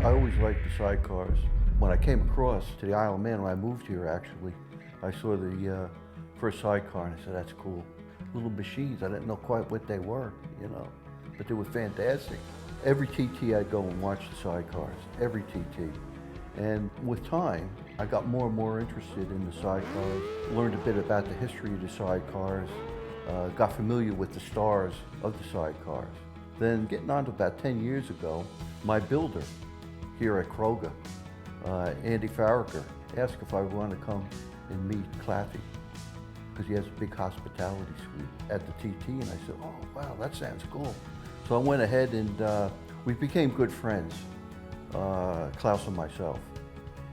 I always liked the sidecars. When I came across to the Isle of Man, when I moved here actually, I saw the first sidecar and I said, that's cool. Little machines, I didn't know quite what they were, but they were fantastic. Every TT I'd go and watch the sidecars, every TT. And with time, I got more and more interested in the sidecars, learned a bit about the history of the sidecars, got familiar with the stars of the sidecars. Then getting on to about 10 years ago, my builder here at Kroger, Andy Farraker, asked if I wanted to come and meet Claffey, because he has a big hospitality suite at the TT, and I said, oh wow, that sounds cool. So I went ahead and we became good friends, Klaus and myself,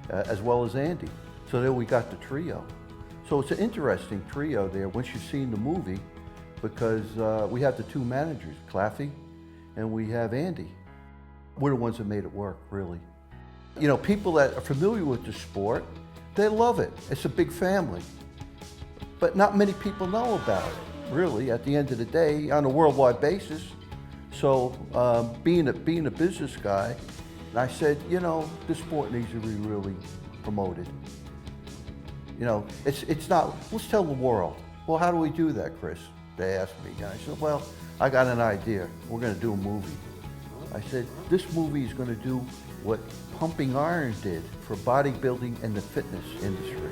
as well as Andy. So there we got the trio. So it's an interesting trio there once you've seen the movie, because we have the two managers, Claffey, and we have Andy. We're the ones that made it work, really. People that are familiar with the sport, they love it. It's a big family. But not many people know about it, really, at the end of the day, on a worldwide basis. So being a business guy, I said, this sport needs to be really promoted. It's not, let's tell the world. Well, how do we do that, Chris? They asked me, and I said, well, I got an idea. We're gonna do a movie. I said, this movie is gonna do what Pumping Iron did for bodybuilding and the fitness industry.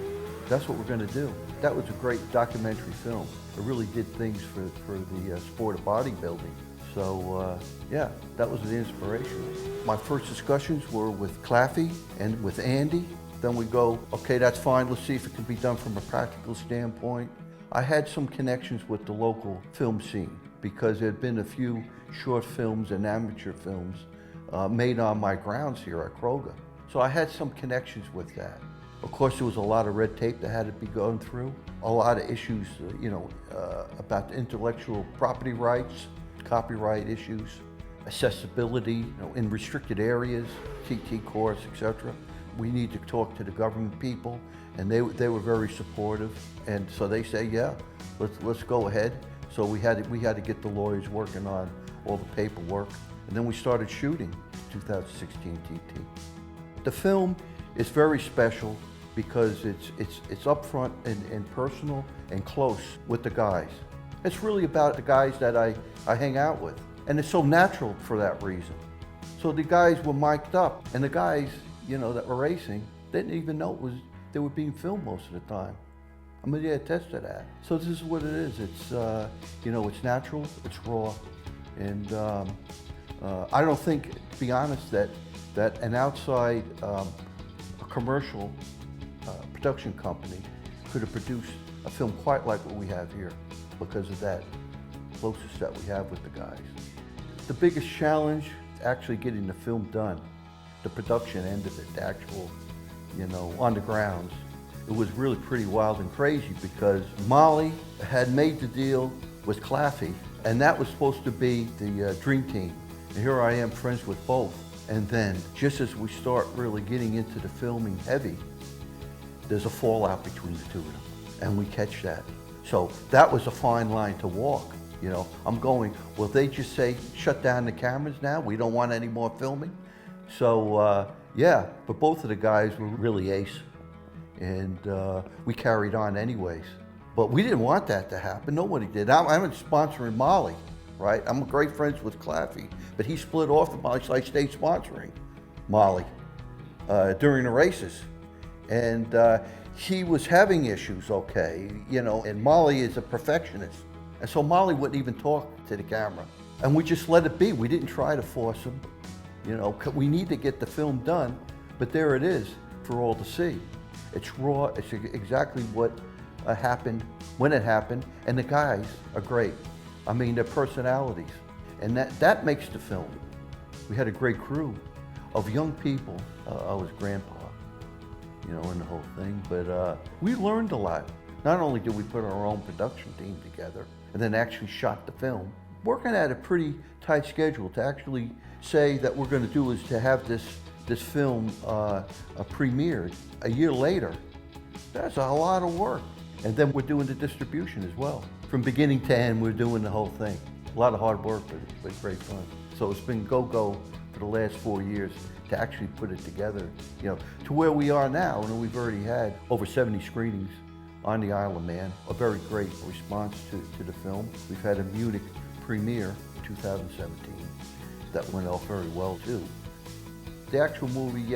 That's what we're gonna do. That was a great documentary film. It really did things for the sport of bodybuilding. So yeah, that was the inspiration. My first discussions were with Claffey and with Andy. Then we go, okay, that's fine. Let's see if it can be done from a practical standpoint. I had some connections with the local film scene because there had been a few short films and amateur films made on my grounds here at Kroger. So I had some connections with that. Of course, there was a lot of red tape that had to be gone through, a lot of issues, about the intellectual property rights, copyright issues, accessibility, in restricted areas, TT course, etc. We need to talk to the government people, and they were very supportive. And so they say, yeah, let's go ahead. So we had to get the lawyers working on all the paperwork, and then we started shooting 2016 TT. The film is very special because it's upfront and personal and close with the guys. It's really about the guys that I hang out with, and it's so natural for that reason. So the guys were mic'd up, and the guys, that were racing, they didn't even know they were being filmed most of the time. I mean, they attest to that. So this is what it is. It's it's natural, it's raw, and I don't think, to be honest, that an outside commercial production company could have produced a film quite like what we have here because of that closest that we have with the guys. The biggest challenge is actually getting the film done, the production end of it, the actual, on the grounds. It was really pretty wild and crazy because Molly had made the deal with Claffey, and that was supposed to be the dream team. And here I am, friends with both. And then, just as we start really getting into the filming heavy, there's a fallout between the two of them, and we catch that. So that was a fine line to walk. I'm going, will they just say, shut down the cameras now? We don't want any more filming? So yeah, but both of the guys were really ace, and we carried on anyways. But we didn't want that to happen. Nobody did. I'm sponsoring Molly, right? I'm great friends with Claffey, but he split off the Molly, so I stayed sponsoring Molly during the races. And he was having issues, okay, and Molly is a perfectionist. And so Molly wouldn't even talk to the camera. And we just let it be. We didn't try to force him. We need to get the film done, but there it is for all to see. It's raw, it's exactly what happened, when it happened, and the guys are great. I mean, their personalities. And that makes the film. We had a great crew of young people. I was grandpa, in the whole thing, but we learned a lot. Not only did we put our own production team together and then actually shot the film, working at a pretty tight schedule to actually say that we're going to do is to have this film premiered a year later. That's a lot of work. And then we're doing the distribution as well. From beginning to end, we're doing the whole thing. A lot of hard work, but great fun. So it's been go-go for the last 4 years to actually put it together, to where we are now. And we've already had over 70 screenings on the Isle of Man, a very great response to the film. We've had a Munich premiere in 2017 that went off very well too. The actual movie,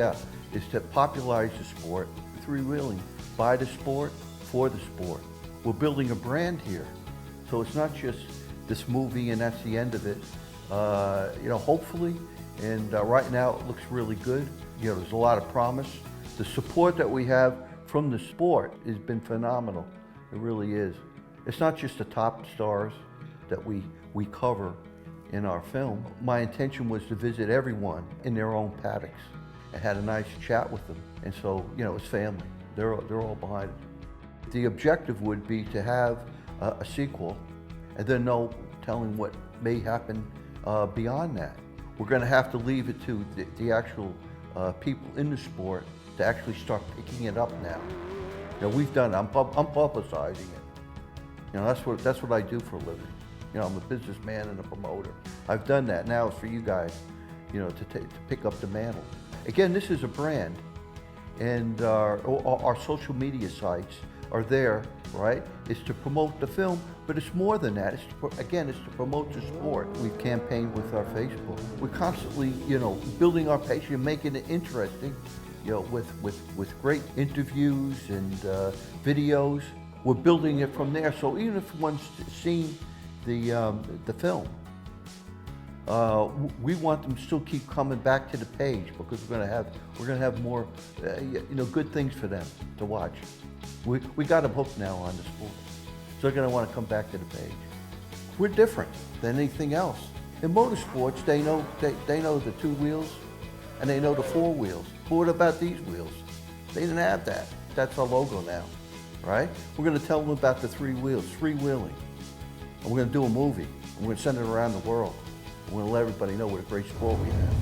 is to popularize the sport, three-wheeling, by the sport, for the sport. We're building a brand here. So it's not just this movie and that's the end of it. Hopefully, and right now it looks really good. There's a lot of promise. The support that we have from the sport has been phenomenal. It really is. It's not just the top stars that we cover in our film. My intention was to visit everyone in their own paddocks and had a nice chat with them. And so, it's family. They're all behind it. The objective would be to have a sequel and then no telling what may happen beyond that. We're going to have to leave it to the actual people in the sport to actually start picking it up now. We've done it. I'm publicizing it. That's what I do for a living. I'm a businessman and a promoter. I've done that. Now it's for you guys, to pick up the mantle. Again, this is a brand, and our social media sites are there, right? It's to promote the film, but it's more than that. It's to promote the sport. We've campaigned with our Facebook. We're constantly, building our page and making it interesting, with great interviews and videos. We're building it from there. So even if one's seen the film, we want them to still keep coming back to the page because we're gonna have more, good things for them to watch. We got them hooked now on the sport, so they're gonna want to come back to the page. We're different than anything else. In motorsports, they know the 2 wheels and they know the 4 wheels. But what about these wheels? They didn't have that. That's our logo now, right? We're gonna tell them about the 3 wheels, three-wheeling. And we're gonna do a movie. And we're gonna send it around the world. We're gonna let everybody know what a great sport we have.